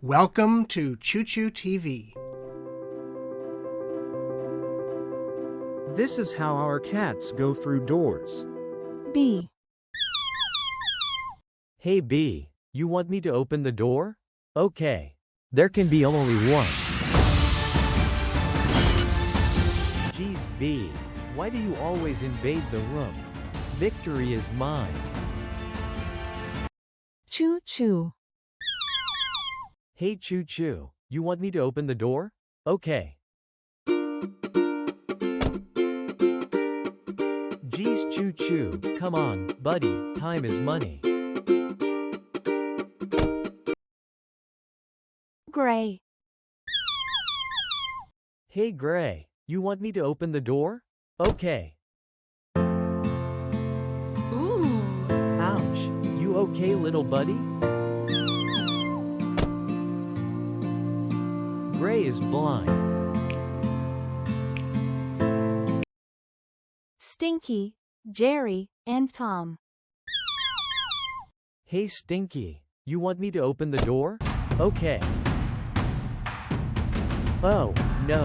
Welcome to Choo Choo TV. This is how our cats go through doors. B. Hey B, you want me to open the door? Okay. There can be only one. Geez B, why do you always invade the room? Victory is mine. Choo choo. Hey Choo Choo, you want me to open the door? Okay. Geez Choo Choo, come on, buddy, time is money. Gray. Hey Gray, you want me to open the door? Okay. Ooh. Ouch, you okay little buddy? Gray is blind. Stinky, Jerry, and Tom. Hey Stinky, you want me to open the door? Okay. Oh, no.